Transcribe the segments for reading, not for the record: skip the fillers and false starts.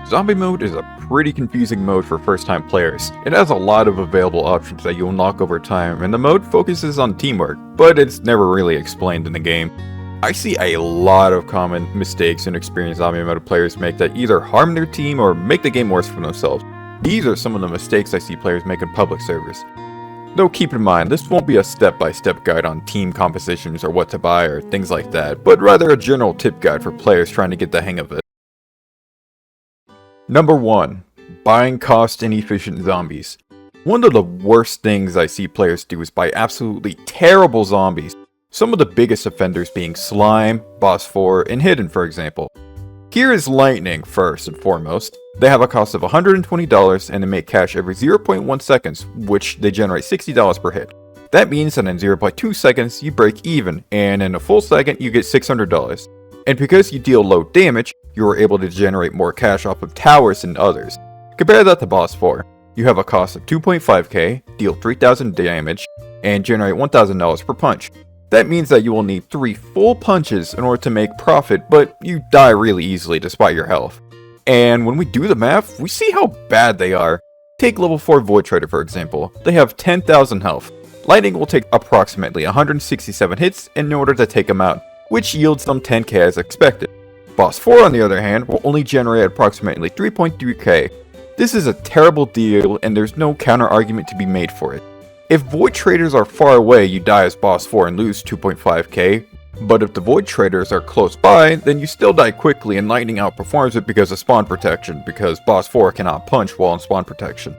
Zombie mode is a pretty confusing mode for first-time players. It has a lot of available options that you unlock over time, and the mode focuses on teamwork, but it's never really explained in the game. I see a lot of common mistakes inexperienced zombie mode players make that either harm their team or make the game worse for themselves. These are some of the mistakes I see players make in public servers. Though keep in mind, this won't be a step-by-step guide on team compositions or what to buy or things like that, but rather a general tip guide for players trying to get the hang of it. Number 1. Buying cost-inefficient zombies. One of the worst things I see players do is buy absolutely terrible zombies. Some of the biggest offenders being Slime, Boss 4, and Hidden, for example. Here is Lightning first and foremost. They have a cost of $120 and they make cash every 0.1 seconds, which they generate $60 per hit. That means that in 0.2 seconds you break even, and in a full second you get $600. And because you deal low damage, you are able to generate more cash off of towers than others. Compare that to Boss 4. You have a cost of 2.5k, deal 3000 damage, and generate $1,000 per punch. That means that you will need 3 full punches in order to make profit, but you die really easily despite your health. And when we do the math, we see how bad they are. Take level 4 Void Trader for example. They have 10,000 health. Lightning will take approximately 167 hits in order to take them out, which yields them 10k as expected. Boss 4 on the other hand will only generate approximately 3.3k. This is a terrible deal and there's no counter argument to be made for it. If Void Traders are far away, you die as Boss 4 and lose 2.5k, but if the Void Traders are close by, then you still die quickly and Lightning outperforms it because of spawn protection, because Boss 4 cannot punch while in spawn protection.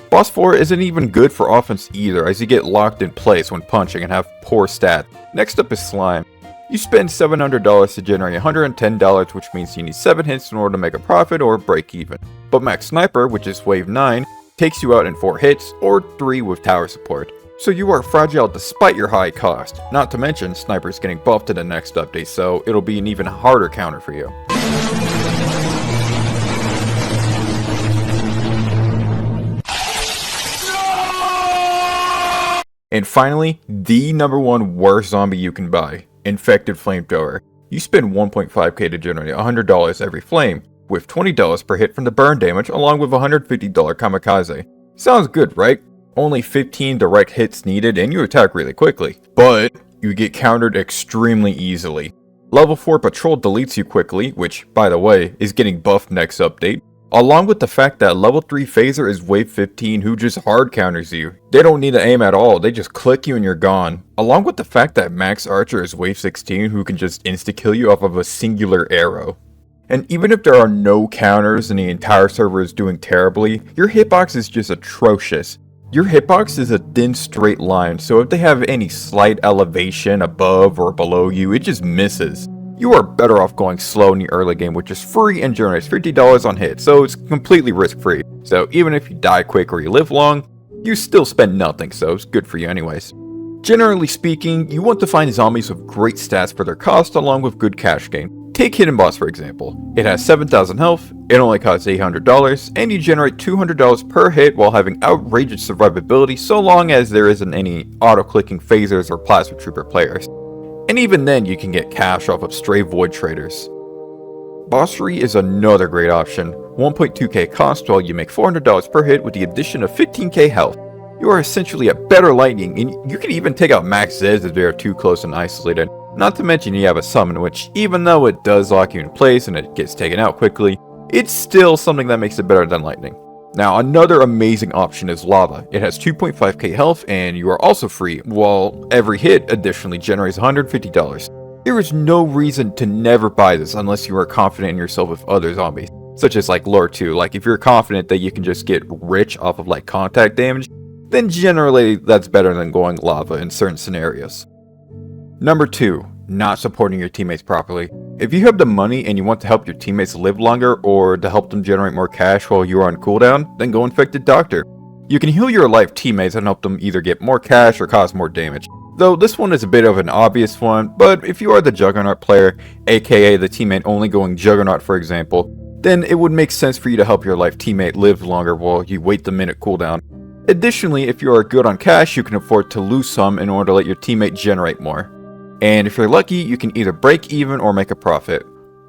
Boss 4 isn't even good for offense either, as you get locked in place when punching and have poor stats. Next up is Slime. You spend $700 to generate $110, which means you need 7 hits in order to make a profit or break even. But Max Sniper, which is wave 9, takes you out in 4 hits, or 3 with tower support. So you are fragile despite your high cost. Not to mention, Sniper's getting buffed in the next update, so it'll be an even harder counter for you. And finally, the number 1 worst zombie you can buy. Infected Flamethrower. You spend 1.5k to generate $100 every flame, with $20 per hit from the burn damage along with $150 kamikaze. Sounds good, right? Only 15 direct hits needed and you attack really quickly. But you get countered extremely easily. Level 4 Patrol deletes you quickly, which, by the way, is getting buffed next update. Along with the fact that level 3 Phaser is wave 15 who just hard counters you. They don't need to aim at all, they just click you and you're gone. Along with the fact that Max Archer is wave 16 who can just insta-kill you off of a singular arrow. And even if there are no counters and the entire server is doing terribly, your hitbox is just atrocious. Your hitbox is a thin straight line, so if they have any slight elevation above or below you, it just misses. You are better off going slow in the early game, which is free and generates $50 on hit, so it's completely risk-free. So even if you die quick or you live long, you still spend nothing, so it's good for you anyways. Generally speaking, you want to find zombies with great stats for their cost along with good cash gain. Take Hidden Boss for example. It has 7,000 health, it only costs $800, and you generate $200 per hit while having outrageous survivability so long as there isn't any auto-clicking phasers or plasma trooper players. And even then you can get cash off of stray Void Traders. Bossery is another great option. 1.2k cost while you make $400 per hit with the addition of 15k health. You are essentially a better Lightning, and you can even take out Max Zeds if they are too close and isolated. Not to mention you have a summon, which even though it does lock you in place and it gets taken out quickly, it's still something that makes it better than Lightning. Now another amazing option is Lava. It has 2.5k health and you are also free, while every hit additionally generates $150. There is no reason to never buy this unless you are confident in yourself with other zombies, such as like Lore 2. Like if you're confident that you can just get rich off of like contact damage, then generally that's better than going Lava in certain scenarios. Number 2. Not supporting your teammates properly. If you have the money and you want to help your teammates live longer or to help them generate more cash while you are on cooldown, then go Infected Doctor. You can heal your alive teammates and help them either get more cash or cause more damage. Though this one is a bit of an obvious one, but if you are the Juggernaut player, aka the teammate only going Juggernaut for example, then it would make sense for you to help your alive teammate live longer while you wait the minute cooldown. Additionally, if you are good on cash, you can afford to lose some in order to let your teammate generate more. and if you're lucky, you can either break even or make a profit.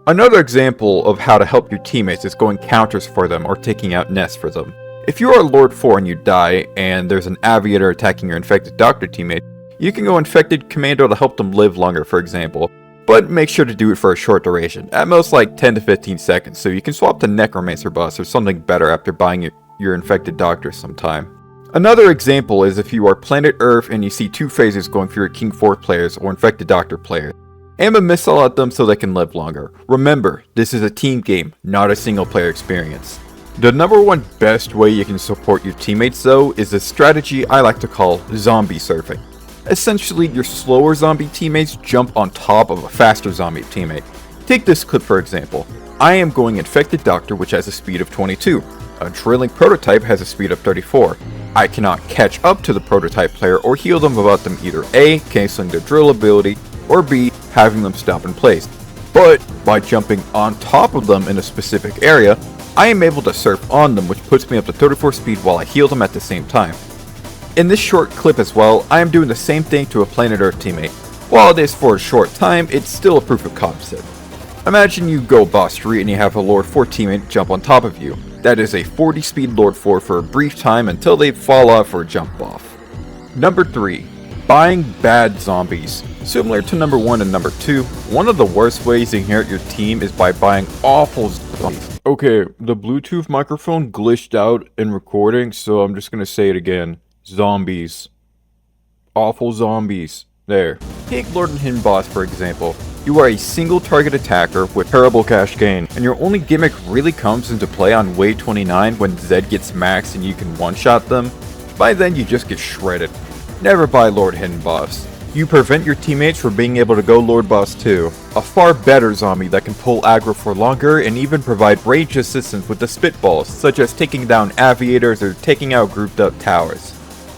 Another example of how to help your teammates is going counters for them or taking out nests for them. If you are Lord 4 and you die, and there's an Aviator attacking your Infected Doctor teammate, you can go Infected Commando to help them live longer, for example, but make sure to do it for a short duration, at most like 10 to 15 seconds, so you can swap to Necromancer boss or something better after buying your Infected Doctor sometime. Another example is if you are Planet Earth and you see two phases going for your King 4 players or Infected Doctor players. Aim a missile at them so they can live longer. Remember, this is a team game, not a single player experience. The number one best way you can support your teammates though is a strategy I like to call zombie surfing. Essentially, your slower zombie teammates jump on top of a faster zombie teammate. Take this clip for example. I am going Infected Doctor, which has a speed of 22. A drilling prototype has a speed of 34. I cannot catch up to the prototype player or heal them without them either A, canceling their drill ability, or B, having them stop in place. But by jumping on top of them in a specific area, I am able to surf on them, which puts me up to 34 speed while I heal them at the same time. In this short clip as well, I am doing the same thing to a Planet Earth teammate. While it is for a short time, it's still a proof of concept. Imagine you go boss 3 and you have a Lord 4 teammate jump on top of you. That is a 40 speed Lord 4 for a brief time until they fall off or jump off. Number 3. Buying bad zombies. Similar to number 1 and number 2, one of the worst ways to inherit your team is by buying awful zombies. Okay, the Bluetooth microphone glitched out in recording, so I'm just gonna say it again. Zombies. Awful zombies. There. Take Lord and Hidden Boss for example. You are a single target attacker with terrible cash gain, and your only gimmick really comes into play on wave 29 when Zed gets maxed and you can one-shot them. By then you just get shredded. Never buy Lord Hidden Boss. You prevent your teammates from being able to go Lord Boss 2, a far better zombie that can pull aggro for longer and even provide range assistance with the spitballs, such as taking down aviators or taking out grouped up towers.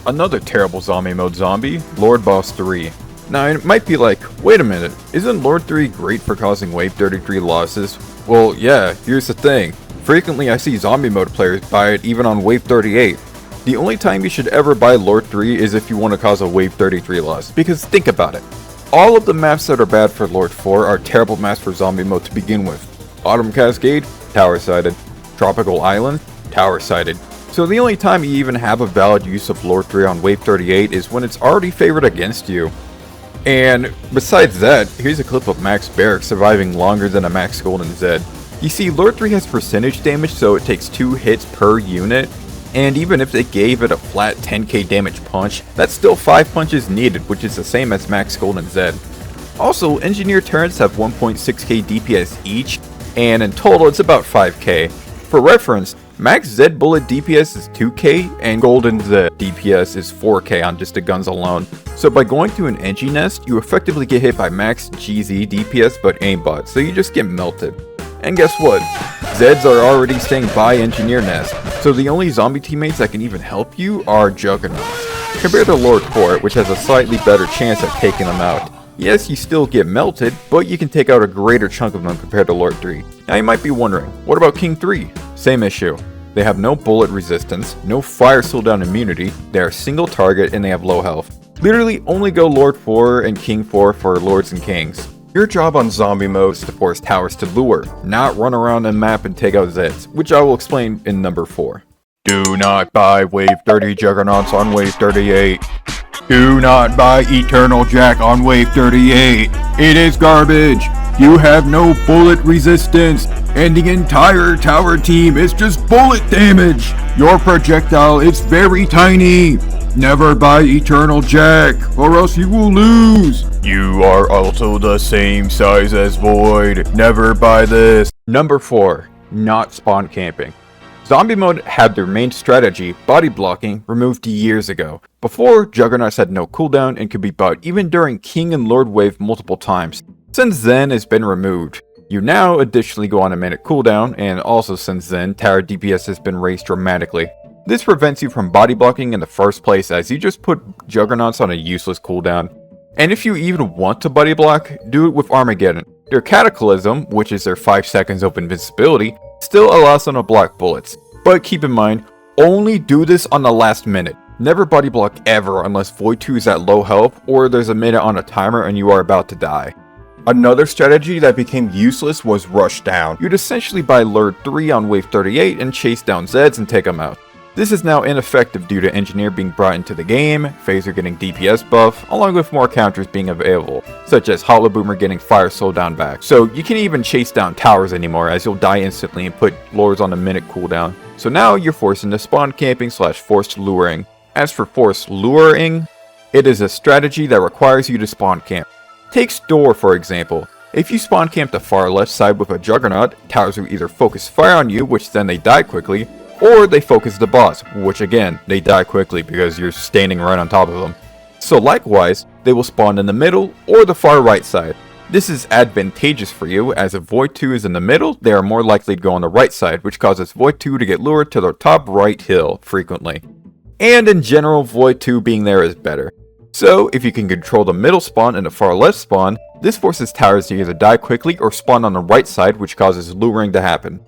Another terrible zombie mode zombie, Lord Boss 3. Now it might be like, wait a minute, isn't Lord 3 great for causing wave 33 losses? Well yeah, here's the thing, frequently I see zombie mode players buy it even on wave 38. The only time you should ever buy Lord 3 is if you want to cause a wave 33 loss, because think about it. All of the maps that are bad for Lord 4 are terrible maps for zombie mode to begin with. Autumn Cascade, tower sided. Tropical Island, tower sided. So the only time you even have a valid use of Lord 3 on wave 38 is when it's already favored against you. And besides that, here's a clip of Max Barrack surviving longer than a Max Golden Zed. You see, Lord 3 has percentage damage, so it takes 2 hits per unit, and even if they gave it a flat 10k damage punch, that's still 5 punches needed, which is the same as Max Golden Zed. Also, engineered turrets have 1.6k DPS each, and in total it's about 5k. For reference, Max Zed bullet DPS is 2k, and Golden Zed DPS is 4k on just the guns alone. So by going to an Engie nest, you effectively get hit by max GZ DPS but aimbot, so you just get melted. And guess what? Zeds are already staying by Engineer Nest, so the only zombie teammates that can even help you are Juggernauts, compared to Lord 4, which has a slightly better chance at taking them out. Yes, you still get melted, but you can take out a greater chunk of them compared to Lord 3. Now you might be wondering, what about King 3? Same issue. They have no bullet resistance, no fire slowdown immunity, they are single target, and they have low health. Literally only go Lord 4 and King 4 for Lords and Kings. Your job on zombie mode is to force towers to lure, not run around a map and take out Zeds, which I will explain in number 4. Do not buy wave 30 Juggernauts on wave 38. Do not buy Eternal Jack on wave 38. It is garbage. You have no bullet resistance, and the entire tower team is just bullet damage. Your projectile is very tiny. Never buy Eternal Jack, or else you will lose. You are also the same size as Void. Never buy this. Number 4. Not spawn camping. Zombie mode had their main strategy, body blocking, removed years ago. Before, Juggernauts had no cooldown and could be bought even during King and Lord wave multiple times. Since then, it's been removed. You now additionally go on a minute cooldown, and also since then, tower DPS has been raised dramatically. This prevents you from body blocking in the first place, as you just put Juggernauts on a useless cooldown. And if you even want to buddy block, do it with Armageddon. Their Cataclysm, which is their 5 seconds of invincibility, still allows them to block bullets. But keep in mind, only do this on the last minute. Never body block ever unless Void 2 is at low health or there's a minute on a timer and you are about to die. Another strategy that became useless was Rush Down. You'd essentially buy Lure 3 on wave 38 and chase down Zeds and take them out. This is now ineffective due to Engineer being brought into the game, Phaser getting DPS buff, along with more counters being available, such as Hollow Boomer getting fire slowdown back. So you can't even chase down towers anymore as you'll die instantly and put lures on a minute cooldown. So now you're forced into spawn camping / forced luring. As for forced luring, it is a strategy that requires you to spawn camp. Take Store for example. If you spawn camp the far left side with a Juggernaut, towers will either focus fire on you, which then they die quickly, or they focus the boss, which again, they die quickly because you're standing right on top of them. So likewise, they will spawn in the middle or the far right side. This is advantageous for you, as if Void 2 is in the middle, they are more likely to go on the right side, which causes Void 2 to get lured to the top right hill frequently. And in general, Void 2 being there is better. So, if you can control the middle spawn and the far left spawn, this forces towers to either die quickly or spawn on the right side, which causes luring to happen.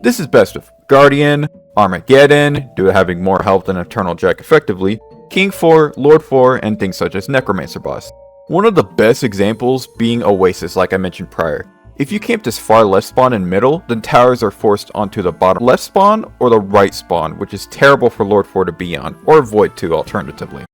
This is best with Guardian, Armageddon, due to having more health than Eternal Jack effectively, King 4, Lord 4, and things such as Necromancer boss. One of the best examples being Oasis, like I mentioned prior. If you camp this far left spawn in middle, then towers are forced onto the bottom left spawn or the right spawn, which is terrible for Lord 4 to be on, or Void 2 alternatively.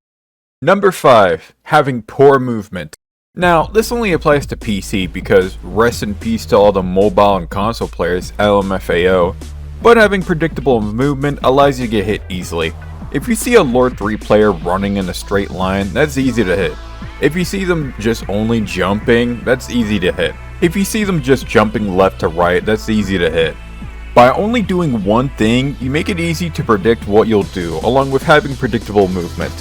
Number 5. Having poor movement. Now, this only applies to PC because rest in peace to all the mobile and console players, LMFAO, but having predictable movement allows you to get hit easily. If you see a Lord 3 player running in a straight line, that's easy to hit. If you see them just only jumping, that's easy to hit. If you see them just jumping left to right, that's easy to hit. By only doing one thing, you make it easy to predict what you'll do, along with having predictable movement.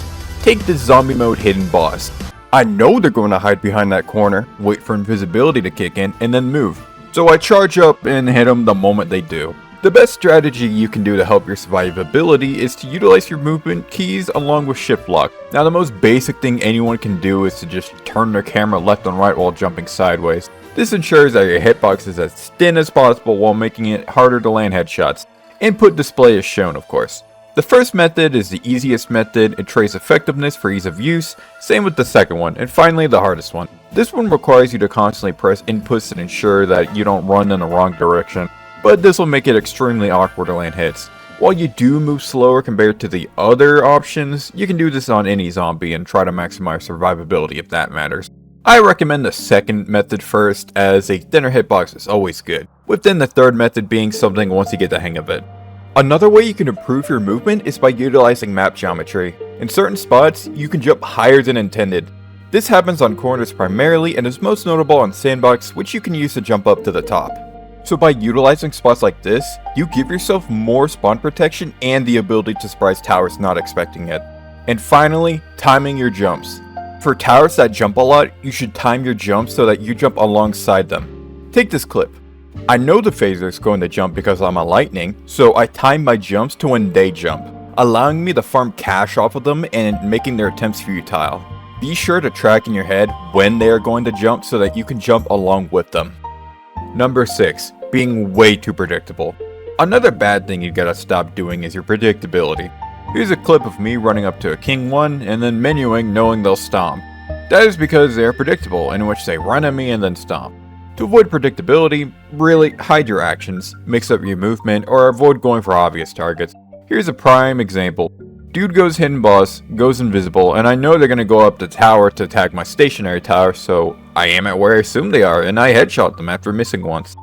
Take the Zombiemode hidden boss. I know they're going to hide behind that corner, wait for invisibility to kick in, and then move. So I charge up and hit them the moment they do. The best strategy you can do to help your survivability is to utilize your movement keys along with shift lock. Now the most basic thing anyone can do is to just turn their camera left and right while jumping sideways. This ensures that your hitbox is as thin as possible while making it harder to land headshots. Input display is shown, of course. The first method is the easiest method, it trades effectiveness for ease of use, same with the second one, and finally the hardest one. This one requires you to constantly press inputs and ensure that you don't run in the wrong direction, but this will make it extremely awkward to land hits. While you do move slower compared to the other options, you can do this on any zombie and try to maximize survivability if that matters. I recommend the second method first, as a thinner hitbox is always good, with then the third method being something once you get the hang of it. Another way you can improve your movement is by utilizing map geometry. In certain spots, you can jump higher than intended. This happens on corners primarily and is most notable on sandbox, which you can use to jump up to the top. So by utilizing spots like this, you give yourself more spawn protection and the ability to surprise towers not expecting it. And finally, timing your jumps. For towers that jump a lot, you should time your jumps so that you jump alongside them. Take this clip. I know the phaser is going to jump because I'm a lightning, so I time my jumps to when they jump, allowing me to farm cash off of them and making their attempts futile. Be sure to track in your head when they are going to jump so that you can jump along with them. Number 6. Being way too predictable. Another bad thing you gotta stop doing is your predictability. Here's a clip of me running up to a King 1 and then menuing knowing they'll stomp. That is because they are predictable, in which they run at me and then stomp. To avoid predictability, really hide your actions, mix up your movement, or avoid going for obvious targets. Here's a prime example. Dude goes hidden boss, goes invisible, and I know they're gonna go up the tower to attack my stationary tower, so I aim at where I assume they are, and I headshot them after missing once.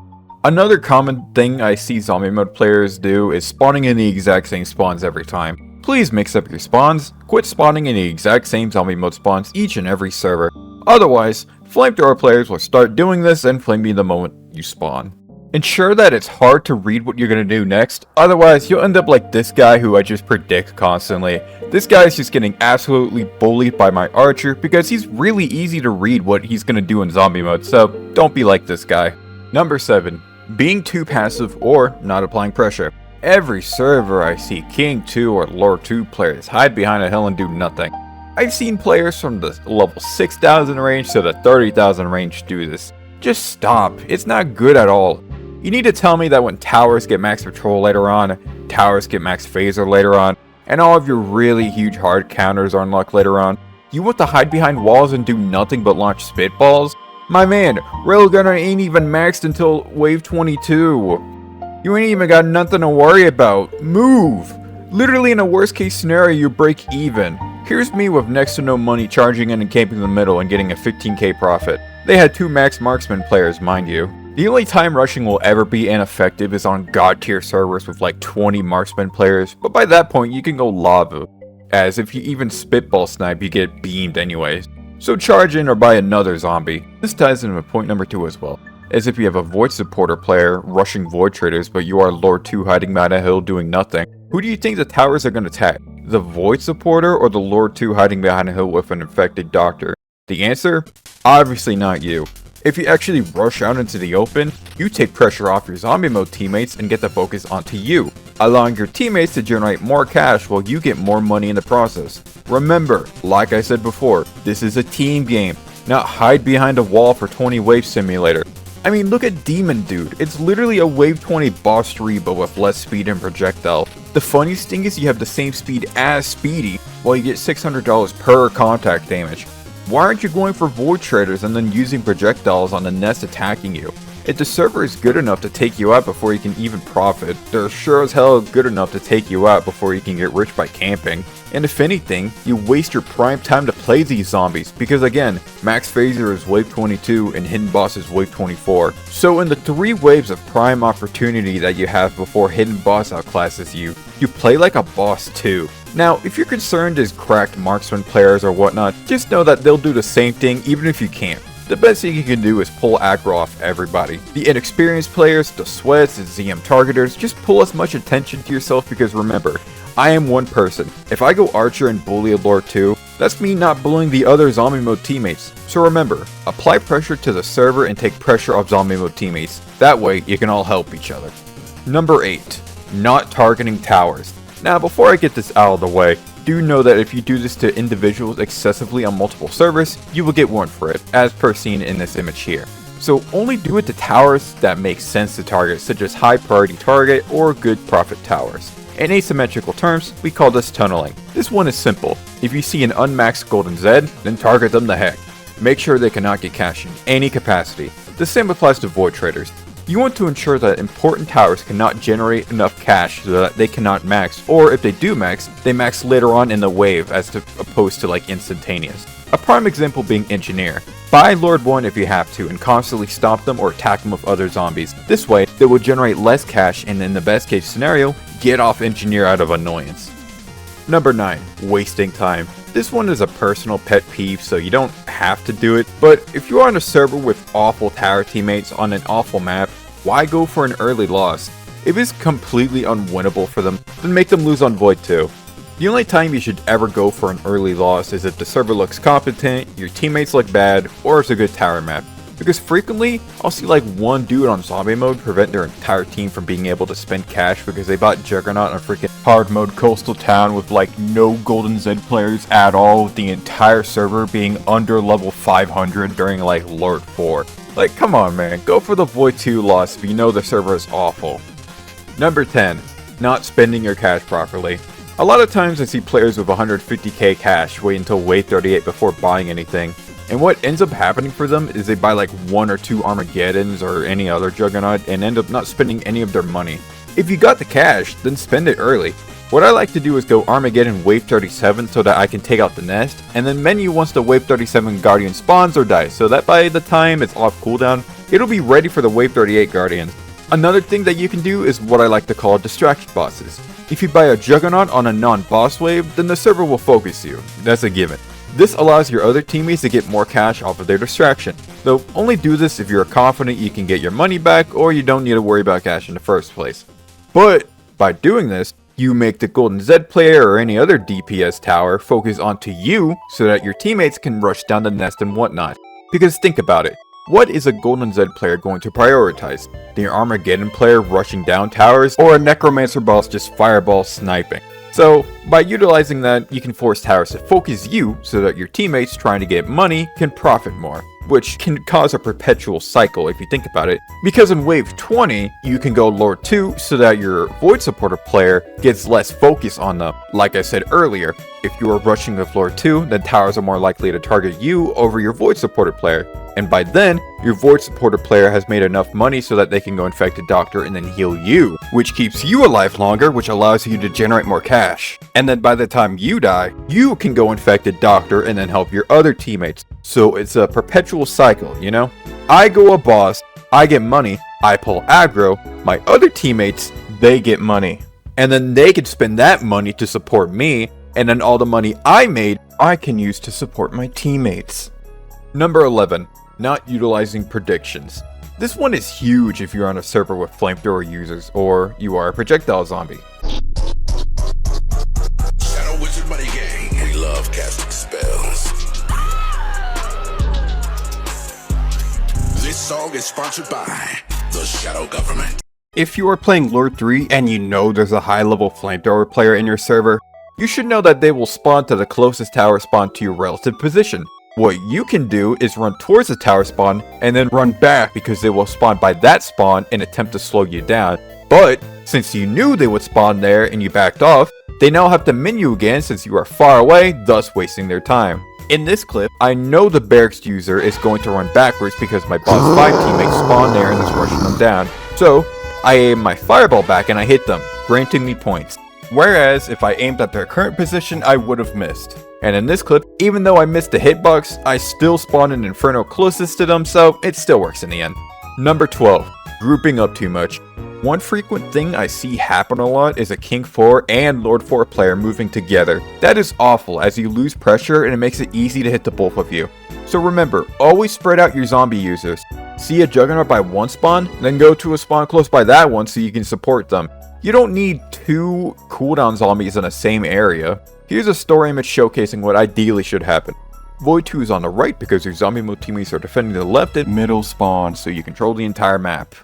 Another common thing I see Zombiemode players do is spawning in the exact same spawns every time. Please mix up your spawns, quit spawning in the exact same Zombiemode spawns each and every server. Otherwise, flamethrower players will start doing this and flame you the moment you spawn. Ensure that it's hard to read what you're going to do next, otherwise you'll end up like this guy who I just predict constantly. This guy is just getting absolutely bullied by my archer because he's really easy to read what he's going to do in zombie mode, so don't be like this guy. Number 7. Being too passive or not applying pressure. Every server I see King 2 or Lord 2 players hide behind a hill and do nothing. I've seen players from the level 6,000 range to the 30,000 range do this. Just stop, it's not good at all. You need to tell me that when towers get max patrol later on, towers get max phaser later on, and all of your really huge hard counters are unlocked later on. You want to hide behind walls and do nothing but launch spitballs? My man, Railgunner ain't even maxed until wave 22. You ain't even got nothing to worry about. Move! Literally in a worst case scenario, you break even. Here's me with next to no money charging in and camping in the middle and getting a 15k profit. They had 2 max marksman players, mind you. The only time rushing will ever be ineffective is on god tier servers with like 20 marksman players, but by that point you can go lava. As if you even spitball snipe, you get beamed anyways. So charge in or buy another zombie. This ties into point number 2 as well. As if you have a void supporter player rushing void traders but you are lord 2 hiding behind a hill doing nothing. Who do you think the towers are going to attack? The void supporter or the lord 2 hiding behind a hill with an infected doctor? The answer? Obviously not you. If you actually rush out into the open, you take pressure off your zombie mode teammates and get the focus onto you, allowing your teammates to generate more cash while you get more money in the process. Remember, like I said before, this is a team game, not hide behind a wall for 20 wave simulator. I mean, look at Demon Dude, it's literally a wave 20 boss 3 but with less speed and projectile. The funniest thing is you have the same speed as Speedy, while you get $600 per contact damage. Why aren't you going for void traders and then using projectiles on the nest attacking you? If the server is good enough to take you out before you can even profit, they're sure as hell good enough to take you out before you can get rich by camping. And if anything, you waste your prime time to play these zombies, because again, max phaser is wave 22 and hidden boss is wave 24. So in the 3 waves of prime opportunity that you have before hidden boss outclasses you, you play like a boss too. Now, if you're concerned as cracked marksman players or whatnot, just know that they'll do the same thing even if you can't. The best thing you can do is pull aggro off everybody. The inexperienced players, the sweats, the ZM targeters, just pull as much attention to yourself because remember, I am one person. If I go Archer and bully a Lord 2, that's me not bullying the other zombie mode teammates. So remember, apply pressure to the server and take pressure off zombie mode teammates. That way, you can all help each other. Number 8. Not targeting towers. Now before I get this out of the way, do know that if you do this to individuals excessively on multiple servers, you will get warned for it, as per seen in this image here. So only do it to towers that make sense to target, such as high priority target or good profit towers. In asymmetrical terms, we call this tunneling. This one is simple. If you see an unmaxed golden Zed, then target them the heck. Make sure they cannot get cash in any capacity. The same applies to void traders. You want to ensure that important towers cannot generate enough cash so that they cannot max, or if they do max, they max later on in the wave as opposed to like instantaneous. A prime example being Engineer. Buy Lord 1 if you have to and constantly stop them or attack them with other zombies. This way, they will generate less cash and in the best case scenario, get off Engineer out of annoyance. Number 9. Wasting time. This one is a personal pet peeve, so you don't have to do it, but if you're on a server with awful tower teammates on an awful map, why go for an early loss? If it's completely unwinnable for them, then make them lose on Void 2. The only time you should ever go for an early loss is if the server looks competent, your teammates look bad, or it's a good tower map. Because frequently, I'll see like one dude on zombie mode prevent their entire team from being able to spend cash because they bought Juggernaut on a freaking hard mode coastal town with like no golden Zed players at all, with the entire server being under level 500 during like Lord 4. Like, come on man, go for the Void 2 loss if you know the server is awful. Number 10. Not spending your cash properly. A lot of times I see players with 150k cash wait until wave 38 before buying anything. And what ends up happening for them is they buy like 1 or 2 Armageddons or any other Juggernaut and end up not spending any of their money. If you got the cash, then spend it early. What I like to do is go Armageddon wave 37 so that I can take out the nest, and then menu once the wave 37 Guardian spawns or dies, so that by the time it's off cooldown, it'll be ready for the wave 38 Guardians. Another thing that you can do is what I like to call distraction bosses. If you buy a Juggernaut on a non-boss wave, then the server will focus you. That's a given. This allows your other teammates to get more cash off of their distraction, though only do this if you're confident you can get your money back or you don't need to worry about cash in the first place. But by doing this, you make the golden Zed player or any other DPS tower focus onto you so that your teammates can rush down the nest and whatnot. Because think about it, what is a golden Zed player going to prioritize? The Armageddon player rushing down towers or a Necromancer boss just fireball sniping? So, by utilizing that, you can force towers to focus you so that your teammates trying to get money can profit more, which can cause a perpetual cycle if you think about it, because in wave 20, you can go Lord 2 so that your void supporter player gets less focus on them. Like I said earlier, if you are rushing with Lord 2, then towers are more likely to target you over your void supporter player. And by then, your void supporter player has made enough money so that they can go infected doctor and then heal you, which keeps you alive longer, which allows you to generate more cash. And then by the time you die, you can go infected doctor and then help your other teammates. So it's a perpetual cycle, you know? I go a boss, I get money, I pull aggro, my other teammates, they get money. And then they can spend that money to support me, and then all the money I made, I can use to support my teammates. Number 11. Not utilizing predictions. This one is huge if you're on a server with flamethrower users, or you are a projectile zombie. Shadow Wizard Money Gang. We love casting spells. This song is sponsored by the Shadow Government. If you are playing Lord 3 and you know there's a high level flamethrower player in your server, you should know that they will spawn to the closest tower spawn to your relative position. What you can do is run towards the tower spawn and then run back because they will spawn by that spawn and attempt to slow you down. But since you knew they would spawn there and you backed off, they now have to menu again since you are far away, thus wasting their time. In this clip, I know the barracks user is going to run backwards because my boss 5 teammates spawned there and is rushing them down. So, I aim my fireball back and I hit them, granting me points. Whereas, if I aimed at their current position, I would have missed. And in this clip, even though I missed the hitbox, I still spawned an Inferno closest to them, so it still works in the end. Number 12. Grouping up too much. One frequent thing I see happen a lot is a King 4 and Lord 4 player moving together. That is awful as you lose pressure and it makes it easy to hit the both of you. So remember, always spread out your zombie users. See a Juggernaut by one spawn, then go to a spawn close by that one so you can support them. You don't need 2 cooldown zombies in the same area. Here's a story image showcasing what ideally should happen. Void 2 is on the right because your Zombiemode teammates are defending the left and middle spawn so you control the entire map.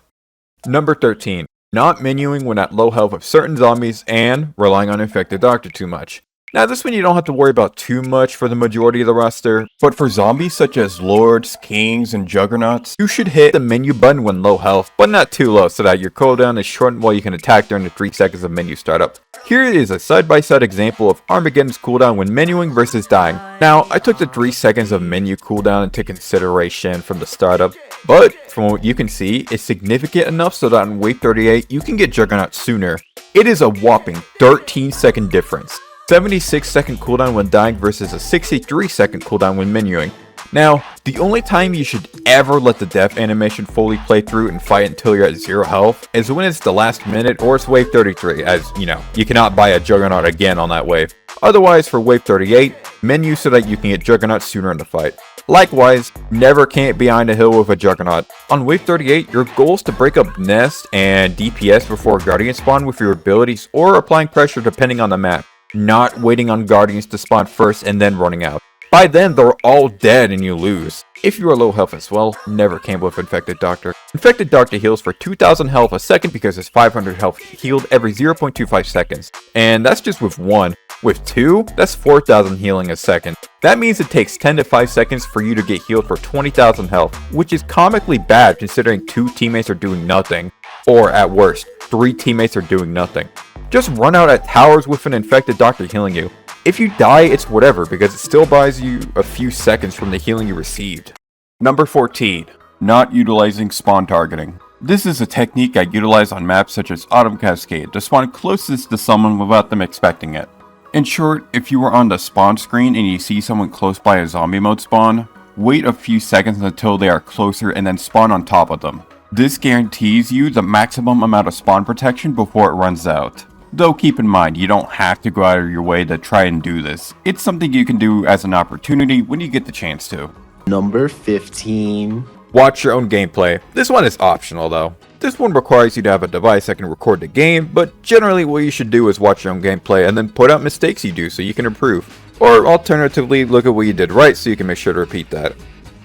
Number 13. Not menuing when at low health with certain zombies and relying on infected doctor too much. Now this one you don't have to worry about too much for the majority of the roster, but for zombies such as Lords, Kings, and Juggernauts, you should hit the menu button when low health, but not too low so that your cooldown is shortened while you can attack during the 3 seconds of menu startup. Here is a side-by-side example of Armageddon's cooldown when menuing versus dying. Now, I took the 3 seconds of menu cooldown into consideration from the startup, but from what you can see, it's significant enough so that in wave 38 you can get Juggernaut sooner. It is a whopping 13-second difference. 76-second cooldown when dying versus a 63-second cooldown when menuing. Now, the only time you should ever let the death animation fully play through and fight until you're at 0 health is when it's the last minute or it's wave 33, as, you know, you cannot buy a Juggernaut again on that wave. Otherwise, for wave 38, menu so that you can get Juggernaut sooner in the fight. Likewise, never camp behind a hill with a Juggernaut. On wave 38, your goal is to break up Nest and DPS before Guardian spawn with your abilities or applying pressure depending on the map. Not waiting on Guardians to spawn first and then running out. By then, they're all dead and you lose. If you are low health as well, never camp with Infected Doctor. Infected Doctor heals for 2000 health a second because it's 500 health healed every 0.25 seconds. And that's just with 1. With 2, that's 4000 healing a second. That means it takes 10 to 5 seconds for you to get healed for 20,000 health, which is comically bad considering 2 teammates are doing nothing. Or at worst, 3 teammates are doing nothing. Just run out at towers with an Infected Doctor healing you. If you die, it's whatever because it still buys you a few seconds from the healing you received. Number 14. Not utilizing spawn targeting. This is a technique I utilize on maps such as Autumn Cascade to spawn closest to someone without them expecting it. In short, if you are on the spawn screen and you see someone close by a Zombiemode spawn, wait a few seconds until they are closer and then spawn on top of them. This guarantees you the maximum amount of spawn protection before it runs out. Though keep in mind, you don't have to go out of your way to try and do this. It's something you can do as an opportunity when you get the chance to. Number 15. Watch your own gameplay. This one is optional though. This one requires you to have a device that can record the game, but generally what you should do is watch your own gameplay and then point out mistakes you do so you can improve. Or alternatively, look at what you did right so you can make sure to repeat that.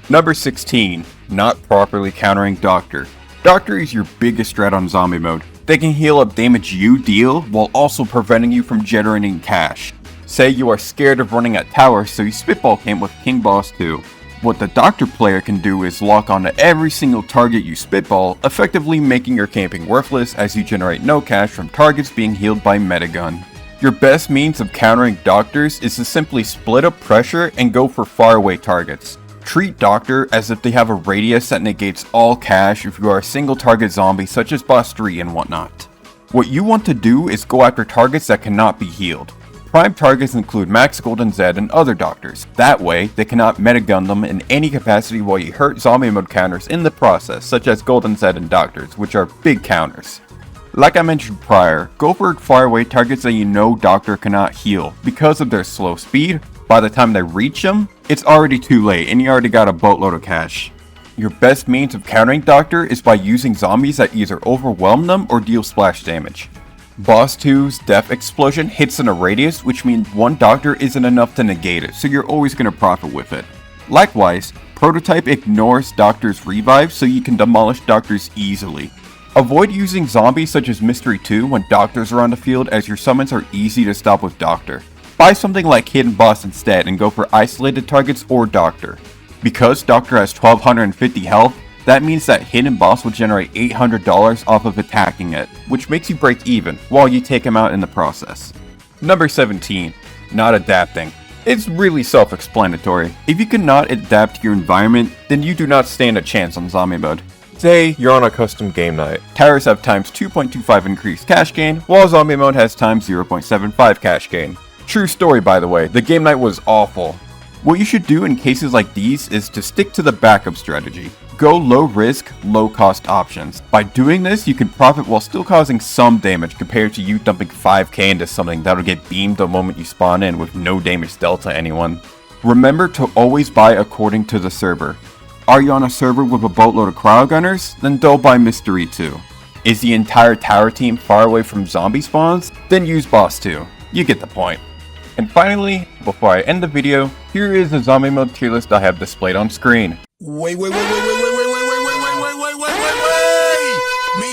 Number 16. Not properly countering Doctor. Doctor is your biggest threat on Zombiemode. They can heal up damage you deal while also preventing you from generating cash. Say you are scared of running at tower, so you spitball camp with King Boss 2. What the Doctor player can do is lock onto every single target you spitball, effectively making your camping worthless as you generate no cash from targets being healed by Metagun. Your best means of countering Doctors is to simply split up pressure and go for faraway targets. Treat Doctor as if they have a radius that negates all cash if you are a single target zombie such as Boss 3 and whatnot. What you want to do is go after targets that cannot be healed. Prime targets include Max, Golden Zed, and other Doctors. That way, they cannot metagun them in any capacity while you hurt zombie mode counters in the process, such as Golden Zed and Doctors, which are big counters. Like I mentioned prior, go for faraway targets that you know Doctor cannot heal. Because of their slow speed, by the time they reach them, it's already too late and you already got a boatload of cash. Your best means of countering Doctor is by using zombies that either overwhelm them or deal splash damage. Boss 2's Death Explosion hits in a radius, which means one Doctor isn't enough to negate it, so you're always going to profit with it. Likewise, Prototype ignores Doctor's revive, so you can demolish Doctors easily. Avoid using zombies such as Mystery 2 when Doctors are on the field, as your summons are easy to stop with Doctor. Buy something like Hidden Boss instead and go for isolated targets or Doctor. Because Doctor has 1250 health, that means that Hidden Boss will generate $800 off of attacking it, which makes you break even while you take him out in the process. Number 17. Not adapting. It's really self-explanatory. If you cannot adapt to your environment, then you do not stand a chance on zombie mode. Say you're on a custom game night. Towers have times 2.25 increased cash gain, while zombie mode has times 0.75 cash gain. True story, by the way, the game night was awful. What you should do in cases like these is to stick to the backup strategy. Go low risk, low cost options. By doing this, you can profit while still causing some damage compared to you dumping 5k into something that'll get beamed the moment you spawn in with no damage dealt to anyone. Remember to always buy according to the server. Are you on a server with a boatload of cryo gunners? Then don't buy Mystery 2. Is the entire tower team far away from zombie spawns? Then use Boss 2. You get the point. And finally, before I end the video, here is the zombie mode tier list I have displayed on screen. Wait. Mi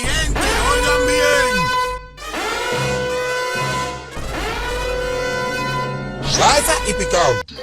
gente, oigan bien. Salsa y picante.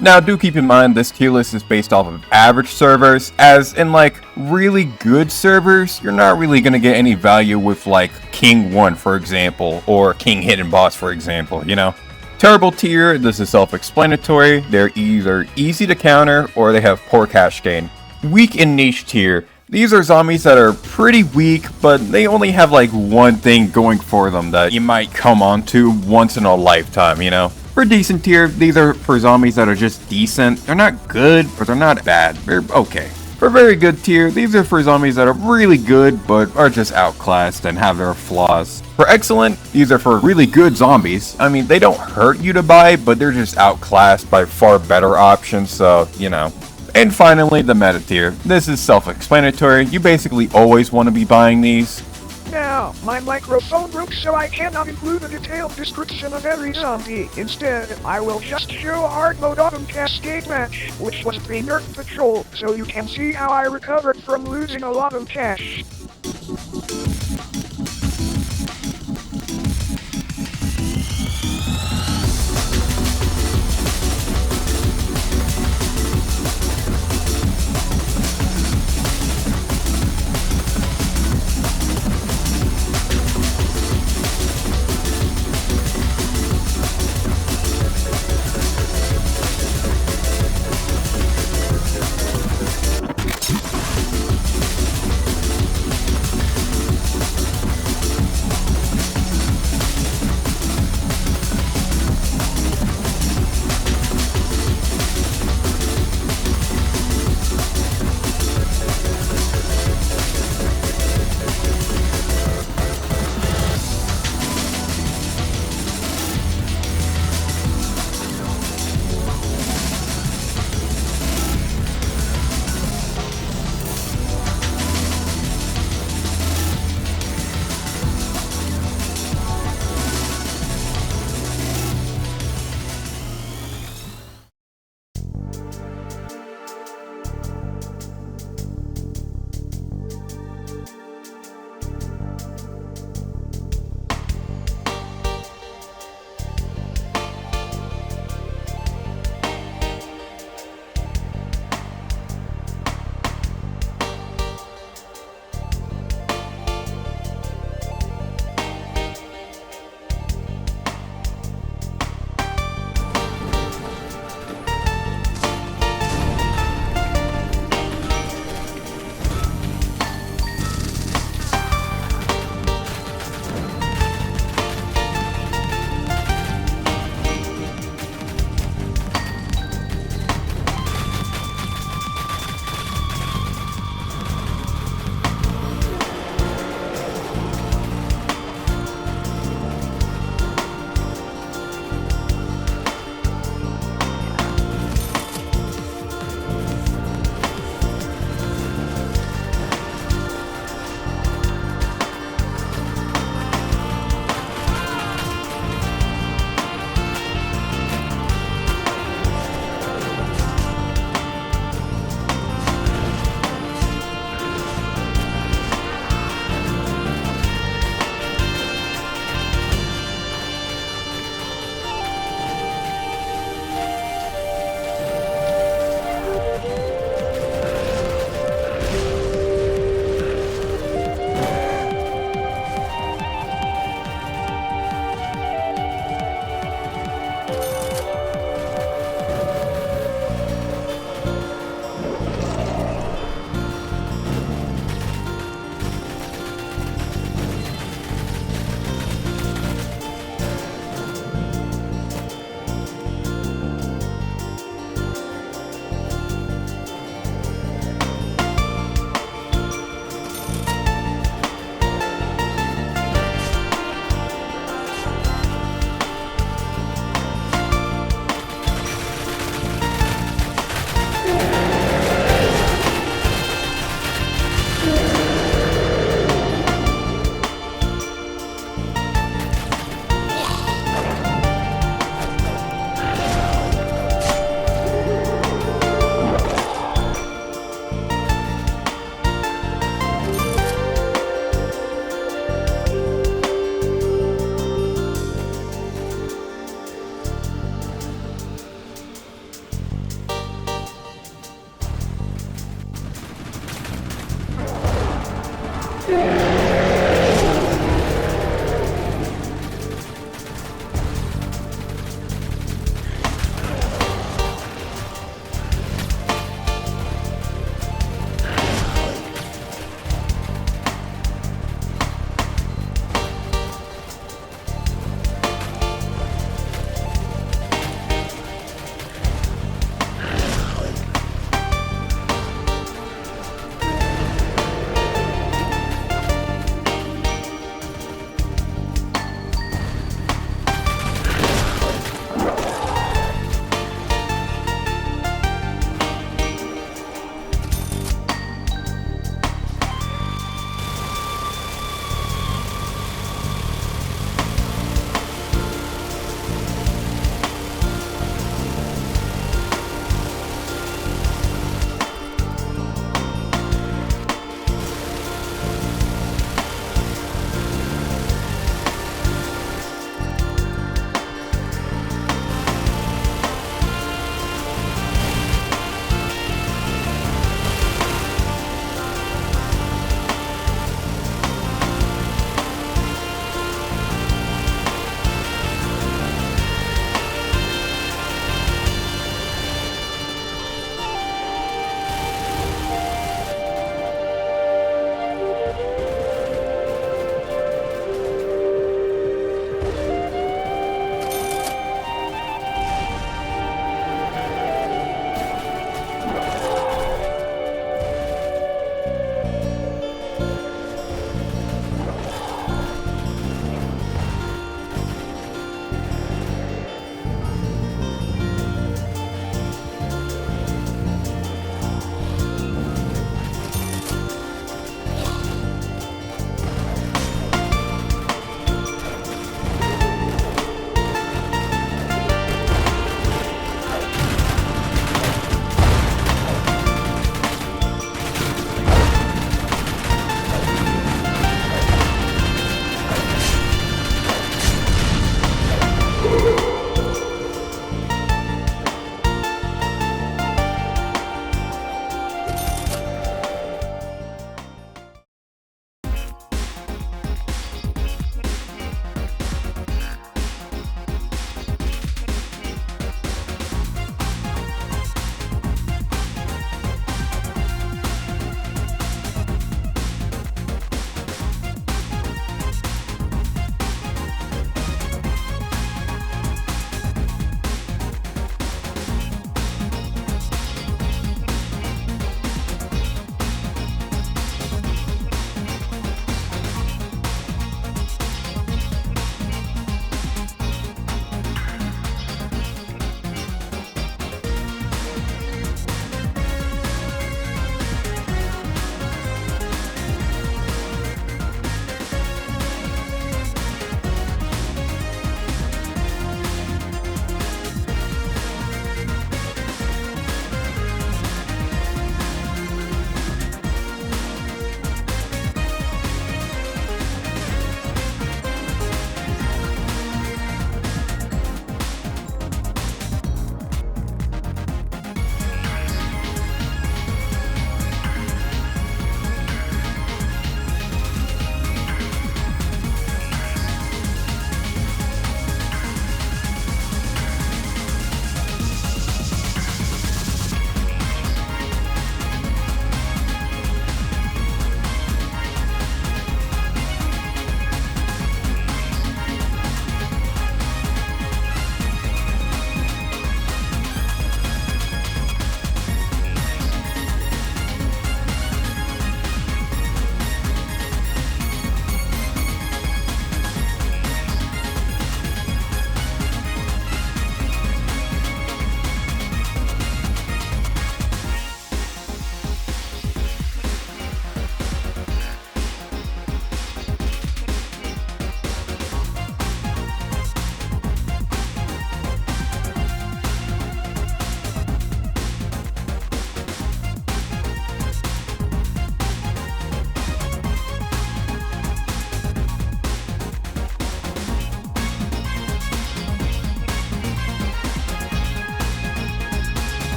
Now do keep in mind this tier list is based off of average servers, as in like really good servers, you're not really going to get any value with like King 1 for example, or King Hidden Boss for example, you know. Terrible tier, this is self-explanatory, they're either easy to counter or they have poor cash gain. Weak and niche tier, these are zombies that are pretty weak, but they only have like one thing going for them that you might come onto once in a lifetime, you know. For decent tier, these are for zombies that are just decent. They're not good, but they're not bad. They're okay. For very good tier, these are for zombies that are really good, but are just outclassed and have their flaws. For excellent, these are for really good zombies. I mean, they don't hurt you to buy, but they're just outclassed by far better options, so, you know. And finally, the meta tier. This is self-explanatory. You basically always want to be buying these. Now, my microphone broke, so I cannot include a detailed description of every zombie. Instead, I will just show a hard mode autumn Cascade match, which was the Nerf Patrol, so you can see how I recovered from losing a lot of cash.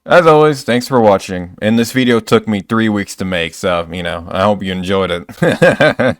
As always, thanks for watching. And this video took me 3 weeks to make, so, you know, I hope you enjoyed it.